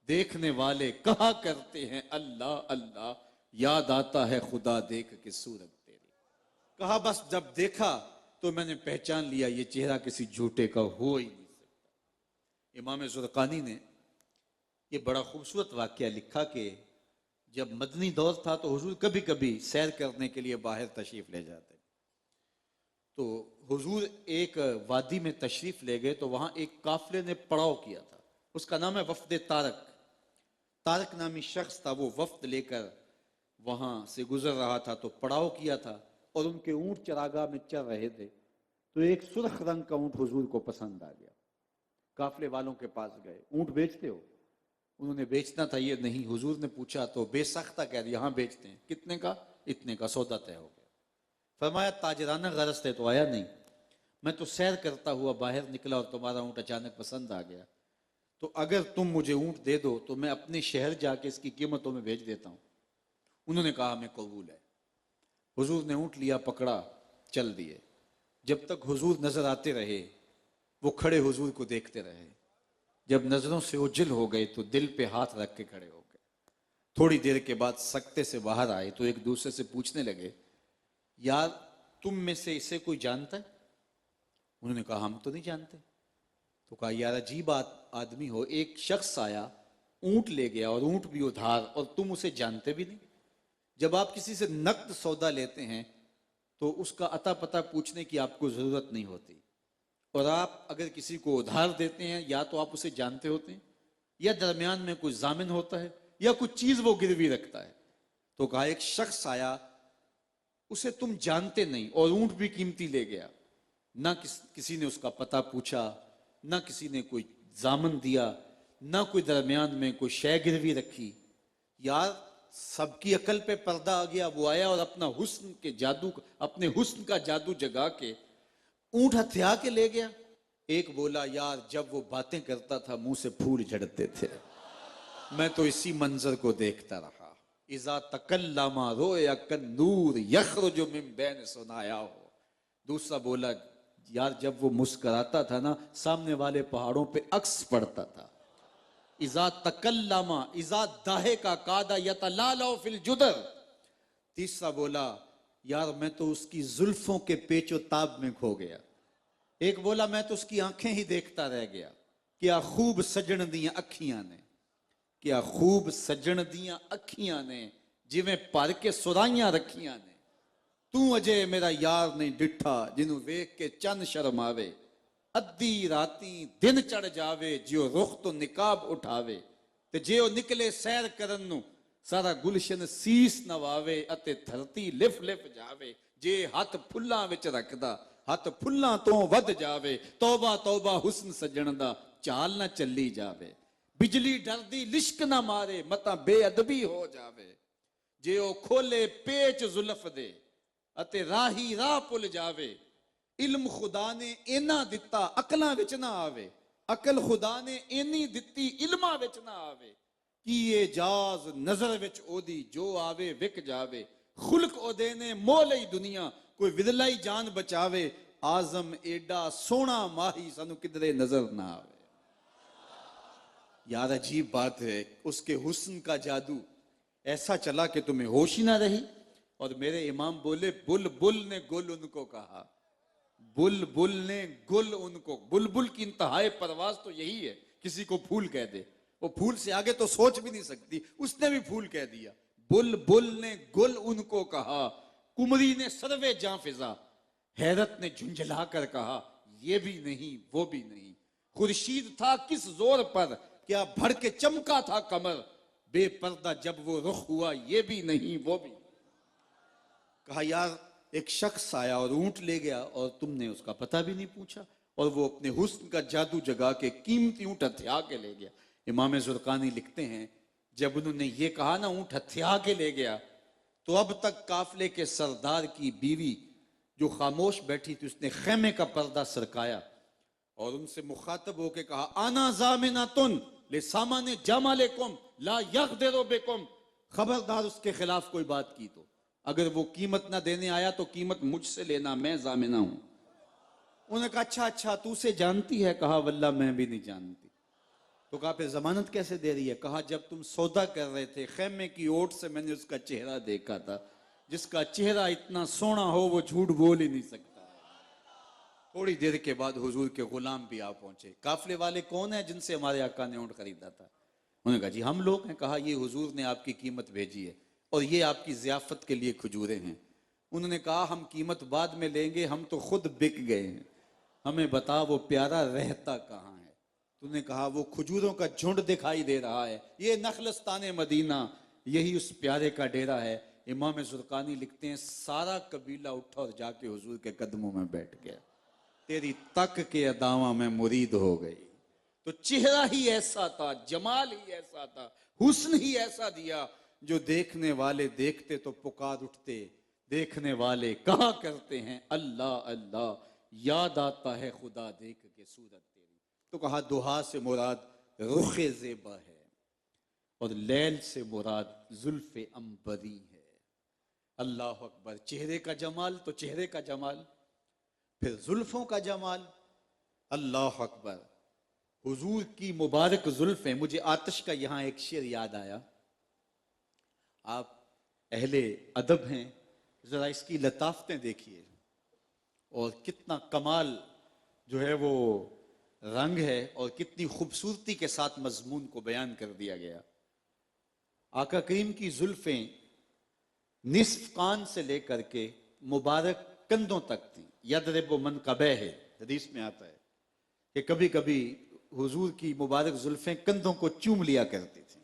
देखने वाले कहा करते हैं अल्लाह अल्लाह, याद आता है खुदा देख के सूरत तेरी। कहा बस जब देखा तो मैंने पहचान लिया ये चेहरा किसी झूठे का हो ही नहीं सकता। इमाम ज़ुरक़ानी ने ये बड़ा खूबसूरत वाक़या लिखा कि जब मदनी दौर था तो हुजूर कभी कभी सैर करने के लिए बाहर तशरीफ ले जाते। तो हुजूर एक वादी में तशरीफ ले गए तो वहां एक काफिले ने पड़ाव किया था, उसका नाम है वफद तारक। तारक नामी शख्स था, वो वफ्द लेकर वहां से गुजर रहा था तो पड़ाव किया था और उनके ऊंट चरागाह में चल रहे थे। तो एक सुर्ख रंग का ऊंट हुजूर को पसंद आ गया। काफिले वालों के पास गए, ऊंट बेचते हो? उन्होंने बेचना था ये नहीं। हुजूर ने पूछा तो बेसख्ता कह दिया हाँ बेचते हैं। कितने का? इतने का। सौदा तय हो गया। फरमाया ताजराना गरज थे तो आया नहीं, मैं तो सैर करता हुआ बाहर निकला और तुम्हारा ऊंट अचानक पसंद आ गया, तो अगर तुम मुझे ऊंट दे दो तो मैं अपने शहर जाके इसकी कीमतों में भेज देता हूं। उन्होंने कहा हमें कबूल है। हुजूर ने ऊंट लिया, पकड़ा, चल दिए। जब तक हुजूर नजर आते रहे वो खड़े हुजूर को देखते रहे। जब नजरों से ओझल हो गए तो दिल पे हाथ रख के खड़े हो गए। थोड़ी देर के बाद सकते से बाहर आए तो एक दूसरे से पूछने लगे, यार तुम में से इसे कोई जानता है? उन्होंने कहा हम तो नहीं जानते। तो कहा यार अजीब आदमी हो, एक शख्स आया, ऊंट ले गया और ऊंट भी उधार, और तुम उसे जानते भी नहीं। जब आप किसी से नकद सौदा लेते हैं तो उसका अता पता पूछने की आपको जरूरत नहीं होती, और आप अगर किसी को उधार देते हैं या तो आप उसे जानते होते हैं या दरमियान में कोई जामिन होता है या कुछ चीज वो गिरवी रखता है। तो कहा एक शख्स आया, उसे तुम जानते नहीं और ऊंट भी कीमती ले गया। ना किसी ने उसका पता पूछा, ना किसी ने कोई जामन दिया, ना कोई दरमियान में कोई शय गिरवी रखी। यार सबकी अकल पे पर्दा आ गया। वो आया और अपना हुस्न के जादू, अपने हुस्न का जादू जगा के ऊंट हथिया के ले गया। एक बोला यार जब वो बातें करता था मुंह से फूल झड़ते थे, मैं तो इसी मंजर को देखता रहा। इजा तकल्लमा रोया कन्नूर यखरुजु मिन बैन सुनाया हो। दूसरा बोला यार जब वो मुस्कुराता था ना सामने वाले पहाड़ों पे अक्स पड़ता था। इजा तकल्लमा इजा दाहे का कादा यतलालो फिल जुदर। तीसरा बोला यार मैं तो उसकी जुल्फों के पेचो ताब में खो गया। एक बोला मैं तो उसकी आंखें ही देखता रह गया। क्या खूब सजन दियां अखियां ने, क्या खूब सजन दियां अखियां ने, जिवें भर के सुराइयां रखियां ने। तू अजे मेरा यार नहीं डिठा, जिन्हों वेख के चन शर्मावे। अद्धी राती दिन चढ़ जावे, जियो रुख तो निकाब उठावे। ते जे निकले सैर करन नू, सारा गुलशन सीस नवावे, अते धरती लिफ लिफ जावे। जे हथ फुल्लां विच रखदा, हथ फुल्लां तो वध जावे। तौबा तौबा हुस्न सजन दा, चाल ना चली जावे। बिजली डरदी लिश्क ना मारे, मता बेअदबी हो जावे। जे ओ खोले पेच जुल्फ दे, अते राही राह भुल जावे। इल्म खुदा ने इना दिता अकलां विच ना आवे, अकल खुदा ने इनी दिती इल्मां विच ना आवे। की एजाज नजर विच ओदी, जो आवे विक जावे। खुल्क ओदे ने मोह लई दुनिया, कोई विदलाई जान बचावे। आजम एडा सोना माही, सानू किधरे नजर ना आवे। यार अजीब बात है, उसके हुस्न का जादू ऐसा चला कि तुम्हें होश ही ना रही। और मेरे इमाम बोले बुलबुल ने गुल उनको कहा, बुलबुल ने गुल उनको। बुलबुल की इंतहाई परवाज तो यही है, किसी को फूल कह दे, वो फूल से आगे तो सोच भी नहीं सकती, उसने भी फूल कह दिया। बुलबुल ने गुल उनको कहा, कुमरी ने सरवे जां फिजा। हैरत ने झुंझला कर कहा ये भी नहीं वो भी नहीं। खुर्शीद था किस जोर पर, क्या भड़ के चमका था कमर। बेपर्दा जब वो रुख हुआ, ये भी नहीं वो भी नहीं। कहा यार एक शख्स आया और ऊंट ले गया और तुमने उसका पता भी नहीं पूछा, और वो अपने हुस्न का जादू जगा के कीमती ऊंट हथिया के ले गया। इमाम ज़ुरक़ानी लिखते हैं जब उन्होंने ये कहा ना ऊंट हथिया के ले गया, तो अब तक काफिले के सरदार की बीवी जो खामोश बैठी थी उसने खेमे का पर्दा सरकाया और उनसे मुखातब होके कहा आना जामिना तुन ले सामाने जमालेकुम ला यक़दिरु बिकुम। खबरदार उसके खिलाफ कोई बात की तो अगर वो कीमत ना देने आया तो कीमत मुझसे लेना, मैं जामिना हूं। उन्होंने कहा अच्छा अच्छा तू उसे जानती है? कहा वल्ला मैं भी नहीं जानती। तो कहा फिर जमानत कैसे दे रही है? कहा जब तुम सौदा कर रहे थे खेमे की ओट से मैंने उसका चेहरा देखा था। जिसका चेहरा इतना सोना हो वो झूठ बोल ही नहीं सकता। थोड़ी देर के बाद हुजूर के गुलाम भी आ पहुंचे। काफले वाले कौन है जिनसे हमारे आका ने ऊंट खरीदा था? उन्होंने कहा जी हम लोग हैं। कहा ये हुजूर ने आपकी कीमत भेजी है और ये आपकी जियाफत के लिए खजूरें हैं। उन्होंने कहा हम कीमत बाद में लेंगे, हम तो खुद बिक गए हैं, हमें बता वो प्यारा रहता कहाँ है? तूने कहा वो खजूरों का झुंड दिखाई दे रहा है, ये नखलस्तान मदीना, यही उस प्यारे का डेरा है। इमाम जुर्कानी लिखते हैं सारा कबीला उठा और जाके हुजूर के कदमों में बैठ गया। तेरी तक के अदावा में मुरीद हो गई। तो चेहरा ही ऐसा था, जमाल ही ऐसा था, हुस्न ही ऐसा दिया जो देखने वाले देखते तो पुकार उठते, देखने वाले कहा करते हैं अल्लाह अल्लाह, याद आता है खुदा देख के सूरत तेरी। तो कहा दुहा से मुराद रुखे ज़ेबा है और लैल से मुराद जुल्फे अंबरी है। अल्लाह अकबर। चेहरे का जमाल तो चेहरे का जमाल, फिर जुल्फों का जमाल। अल्लाह अकबर। हुजूर की मुबारक जुल्फें। मुझे आतिश का यहां एक शेर याद आया। आप अहले अदब हैं, जरा इसकी लताफतें देखिए और कितना कमाल जो है वो रंग है और कितनी खूबसूरती के साथ मजमून को बयान कर दिया गया। आका करीम की जुल्फें निस्फ कान से लेकर के मुबारक कंधों तक थी। यदरिबु मन कबह है, हदीस में आता है कि कभी कभी हुजूर की मुबारक जुल्फें कंधों को चूम लिया करती थी।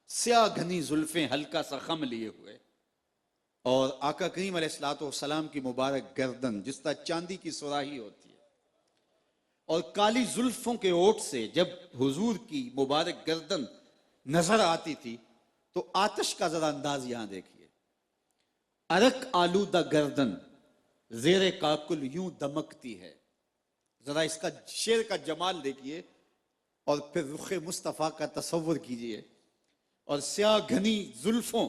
स्याह घनी जुल्फें हल्का सा खम लिए हुए और आका करीम अलैहिस्सलाम की मुबारक गर्दन जिस तरह चांदी की सुराही होती है और काली जुल्फों के ओट से जब हुजूर की मुबारक गर्दन नजर आती थी तो आतिश का जरा अंदाज यहां देखिए। अरक आलूदा गर्दन जेरे काकुल यूं दमकती है। जरा इसका शेर का जमाल देखिए और फिर रुखे मुस्तफा का तसव्वुर कीजिए और स्याह घनी जुल्फों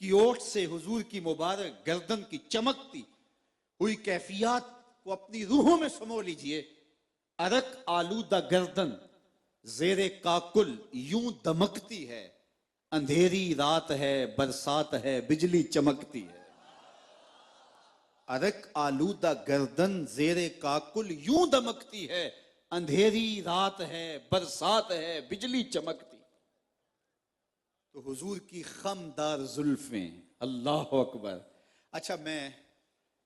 की ओट से हुजूर की मुबारक गर्दन की चमकती हुई कैफियत को अपनी रूहों में समो लीजिए। अरक आलूदा गर्दन जेरे काकुल यूं दमकती है, अंधेरी रात है बरसात है बिजली चमकती है। अरक आलूदा गर्दन जेरे काकुल यूं दमकती है, अंधेरी रात है बरसात है बिजली चमकती। तो हुजूर की खमदार जुल्फें। अल्लाह अकबर। अच्छा मैं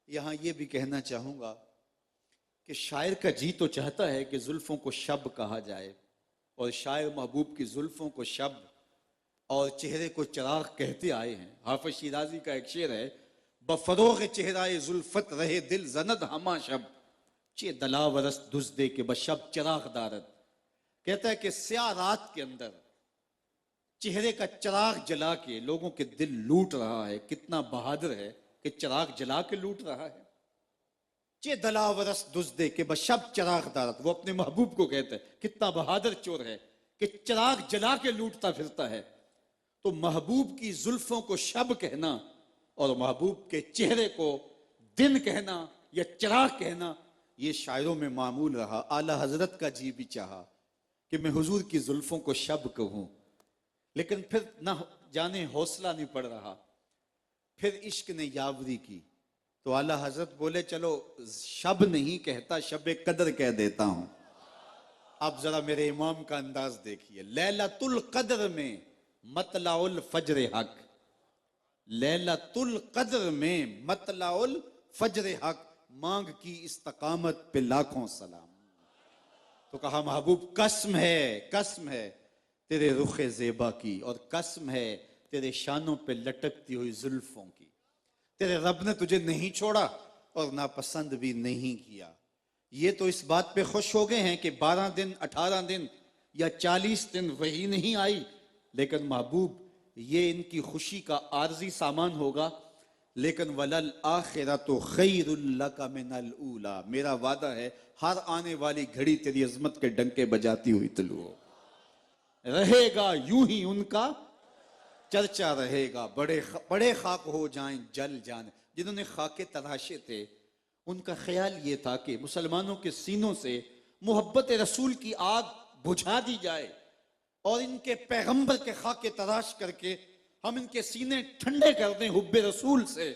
यहां यह भी कहना चाहूंगा कि शायर का जी तो चाहता है कि जुल्फों को शब कहा जाए और शायर महबूब की जुल्फों को शब और चेहरे को चराग कहते आए हैं। हाफिज शिराजी का एक शेर है, बफरोग चेहराए जुल्फत रहे दिल जनद हमा शब, चे दलावरस दुजदे के बशब चराग दारद। कहता है कि स्याह रात के अंदर चेहरे का चराग जला के लोगों के दिल लूट रहा है। कितना बहादुर है कि चराग जला के लूट रहा है। चे दलावरस दुजदे के बशब चराग दारद। वो अपने महबूब को कहता है कितना बहादुर चोर है कि चराग जला के लूटता फिरता है। तो महबूब की जुल्फों को शब कहना और महबूब के चेहरे को दिन कहना या चराग कहना ये शायरों में मामूल रहा। आला हजरत का जी भी चाहा कि मैं हुजूर की जुल्फों को शब कहूं, लेकिन फिर ना जाने हौसला नहीं पड़ रहा। फिर इश्क ने यावरी की तो आला हजरत बोले चलो शब नहीं कहता शब कदर कह देता हूं। अब जरा मेरे इमाम का अंदाज देखिए। लैलतुल कद्र में मतलाउल फजर हक, लैलतुल कद्र में मतलाउल फजर हक, मांग की इस्तकामत पे लाखों सलाम। तो कहा महबूब कसम है तेरे रुखे ज़ेबा की और कसम है तेरे शानों पे लटकती हुई जुल्फों की। तेरे रब ने तुझे नहीं छोड़ा और नापसंद भी नहीं किया। ये तो इस बात पे खुश हो गए हैं कि 12 दिन 18 दिन या 40 दिन वही नहीं आई, लेकिन महबूब ये इनकी खुशी का आर्जी सामान होगा। लेकिन वलल आखिरतु खैरुल लका मिनल ऊला, मेरा वादा है हर आने वाली घड़ी तेरी अजमत के डंके बजाती हुई तलू हो। रहेगा यूं ही उनका चर्चा रहेगा, बड़े खाक हो जाएं जल जाने। जिन्होंने खाके तराशे थे उनका ख्याल ये था कि मुसलमानों के सीनों से मोहब्बत रसूल की आग बुझा दी जाए और इनके पैगंबर के खाके तराश करके हम इनके सीने ठंडे कर दें हुब्बे रसूल से।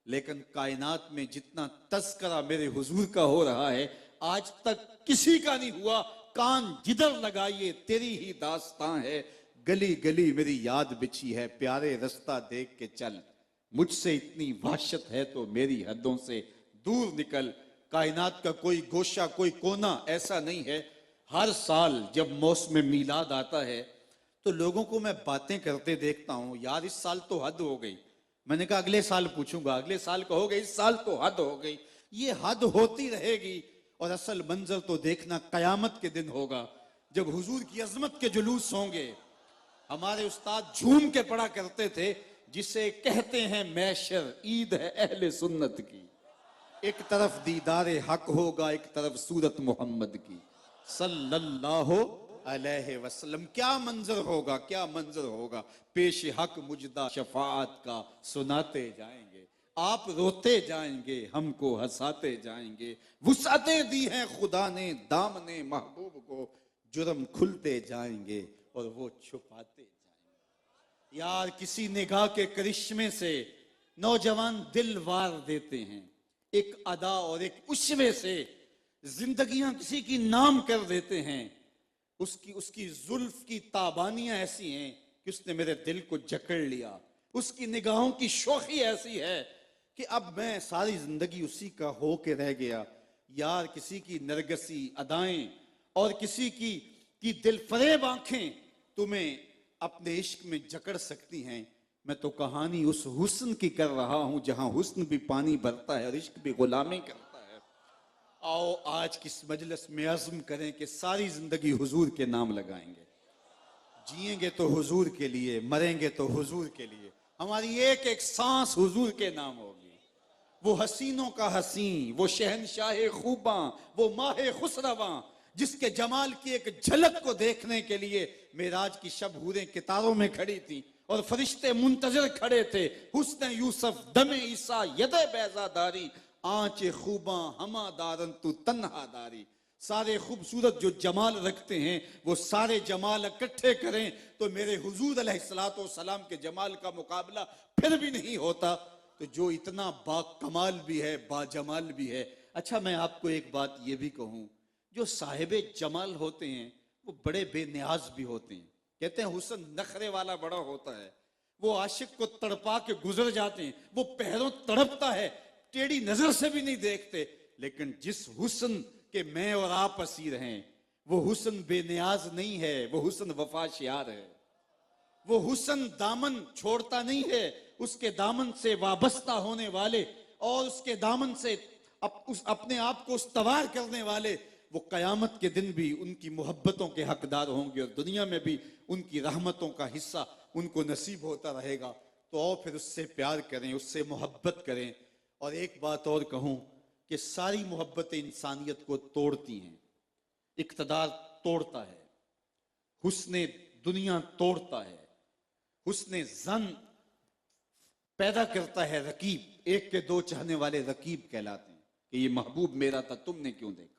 लेकिन कायनात में जितना तस्करा मेरे हुजूर का हो रहा है आज तक किसी का नहीं हुआ। कान जिधर लगाइए तेरी ही दास्तां है, गली गली मेरी याद बिछी है, प्यारे रास्ता देख के चल, मुझसे इतनी वहशत है तो मेरी हदों से दूर निकल। कायनात का कोई गोशा कोई कोना ऐसा नहीं है। हर साल जब मौसम मीलाद आता है तो लोगों को मैं बातें करते देखता हूं, यार इस साल तो हद हो गई। मैंने कहा अगले साल पूछूंगा, अगले साल कहोगे इस साल तो हद हो गई। ये हद होती रहेगी और असल मंजर तो देखना कयामत के दिन होगा जब हुजूर की अजमत के जुलूस होंगे। हमारे उस्ताद झूम के पढ़ा करते थे, जिसे कहते हैं मैशर, ईद है अहले सुन्नत की। एक तरफ दीदारे हक होगा, एक तरफ सूरत मोहम्मद की सल्लल्लाहु अलैहि वसल्लम। क्या मंजर होगा, क्या मंजर होगा। पेश हक मुजदा शफाअत का सुनाते जाएंगे, आप रोते जाएंगे, हमको हंसाते जाएंगे। वुसअतें दी हैं खुदा ने दामने महबूब को, जुर्म खुलते जाएंगे और वो छुपाते जाएंगे। यार किसी निगाह के करिश्मे से नौजवान दिल वार देते हैं, एक अदा और एक उस्वे से जिंदगियां किसी की नाम कर देते हैं। उसकी जुल्फ की ताबानियां ऐसी हैं कि उसने मेरे दिल को जकड़ लिया। उसकी निगाहों की शोखी ऐसी है कि अब मैं सारी जिंदगी उसी का हो के रह गया। यार किसी की नरगसी अदाएं और किसी की दिल फरेब आंखें तुम्हें अपने इश्क में जकड़ सकती हैं। मैं तो कहानी उस हुस्न की कर रहा हूं जहां हुस्न भी पानी भरता है और इश्क भी गुलामी करता है। आओ आज किस मजलिस में अज़्म करें कि सारी जिंदगी हुजूर के नाम लगाएंगे। जिएंगे तो हुजूर के लिए, मरेंगे तो हुजूर के लिए। हमारी एक एक सांस हुजूर के नाम होगी। वो हसीनों का हसीन, वो शहनशाह खूबा, वो माहे खुसरवा, जिसके जमाल की एक झलक को देखने के लिए मेराज की शब हूरें कितारों में खड़ी थी और फरिश्ते मुंतजर खड़े थे। हुस्न यूसुफ दमे ईसा यदे बैजादारी, आंचे खूबा हमादारन तू तन्हादारी। सारे खूबसूरत जो जमाल रखते हैं वो सारे जमाल इकट्ठे करें तो मेरे हुजूर अलैहिस्सलातो सलाम के जमाल का मुकाबला फिर भी नहीं होता। तो जो इतना बाकमाल भी है, बाजमाल भी है। अच्छा मैं आपको एक बात ये भी कहूं, जो साहिबे जमाल होते हैं वो बड़े बेनियाज भी होते हैं। कहते हैं हुस्न नखरे वाला बड़ा होता है, वो आशिक को तड़पा के गुजर जाते हैं, वो पैरों तड़पता है, टेढ़ी नजर से भी नहीं देखते। लेकिन जिस हुस्न के मैं और आप असीर हैं वो हुस्न बेनियाज नहीं है, वो हुस्न वफाशियार है। वो हुस्न दामन छोड़ता नहीं है, उसके दामन से वाबस्ता होने वाले और उसके दामन से अपने आप को उस्तवार करने वाले वो कयामत के दिन भी उनकी मोहब्बतों के हकदार होंगे और दुनिया में भी उनकी रहमतों का हिस्सा उनको नसीब होता रहेगा। तो और फिर उससे प्यार करें, उससे मोहब्बत करें। और एक बात और कहूं कि सारी मोहब्बतें इंसानियत को तोड़ती हैं। इक्तदार तोड़ता है, हुस्ने दुनिया तोड़ता है, हुस्ने जन पैदा करता है रकीब। एक के दो चाहने वाले रकीब कहलाते हैं कि ये महबूब मेरा था तुमने क्यों देखा।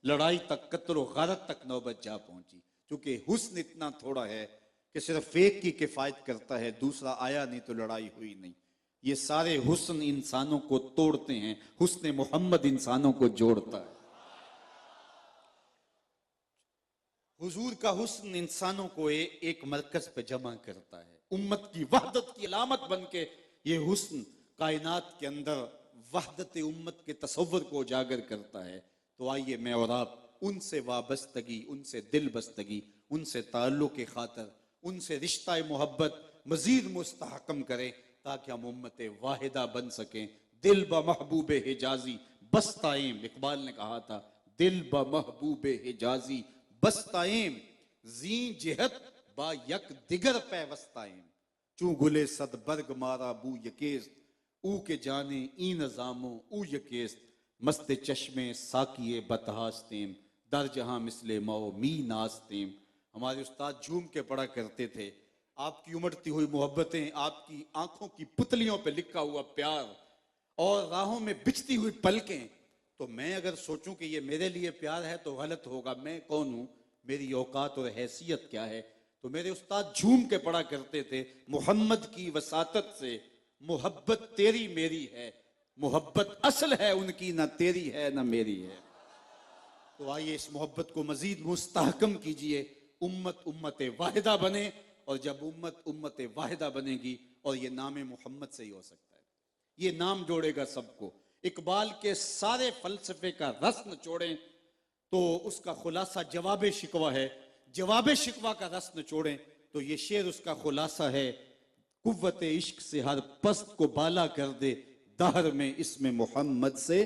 लड़ाई तक, कत्ल गारत तक नौबत जा पहुंची, क्योंकि हुस्न इतना थोड़ा है कि सिर्फ एक की किफायत करता है, दूसरा आया नहीं तो लड़ाई हुई नहीं। ये सारे हुस्न इंसानों को तोड़ते हैं, हुस्न मोहम्मद इंसानों को जोड़ता है। हुजूर का हुस्न इंसानों को एक मरकज पे जमा करता है। उम्मत की वहदत की अलामत बन के ये हुस्न कायनात के अंदर वहदत उम्मत के तसव्वुर को उजागर करता है। तो आइए मैं और आप उनसे वाबस्तगी, उनसे दिल बस्तगी, उनसे ताल्लुक़ के खातर, उनसे रिश्ता मोहब्बत मजीद मुस्तहकम करें ताकि हम उम्मत वाहिदा बन सकें। दिल ब महबूब हिजाजी बस्ताएम, इकबाल ने कहा था, दिल ब महबूब हिजाजी बस्ताएम, जी जिहत बा यक दिगर पैवस्ताएम, चू गुले सद बर्ग मारा बू यकेस्त, ऊ के जाने ई नजामो ऊ यकेस्त, मस्त चश्मे साकिए बतहास्तेम, दर जहां मिसले मौ मी नास्तेम। हमारे उस्ताद झूम के पढ़ा करते थे, आपकी उमड़ती हुई मोहब्बतें, आपकी आंखों की पुतलियों पे लिखा हुआ प्यार और राहों में बिछती हुई पलकें। तो मैं अगर सोचूं कि ये मेरे लिए प्यार है तो गलत होगा। मैं कौन हूं? मेरी औकात और हैसियत क्या है। तो मेरे उस्ताद झूम के पढ़ा करते थे, मोहम्मद की वसातत से मोहब्बत तेरी मेरी है, मोहब्बत असल है उनकी, ना तेरी है ना मेरी है। तो आइए इस मोहब्बत को मजीद मुस्तहकम कीजिए, उम्मत उम्मत वाहिदा बने। और जब उम्मत उम्मत वाहिदा बनेगी, और ये नाम मोहम्मद से ही हो सकता है, ये नाम जोड़ेगा सबको। इकबाल के सारे फलसफे का रस निचोड़ें तो उसका खुलासा जवाब शिकवा है, जवाब शिकवा का रस निचोड़ें तो ये शेर उसका खुलासा है। कुव्वत इश्क से हर पस्त को बाला कर दे, दहर में इसमें मोहम्मद से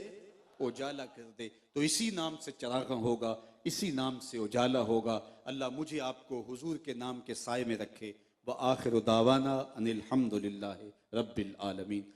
उजाला कर दे। तो इसी नाम से चरागा होगा, इसी नाम से उजाला होगा। अल्लाह मुझे आपको हुजूर के नाम के साए में रखे। व आखिर दावाना अनिल हम्दुलिल्लाहि रब्बिल आलमीन।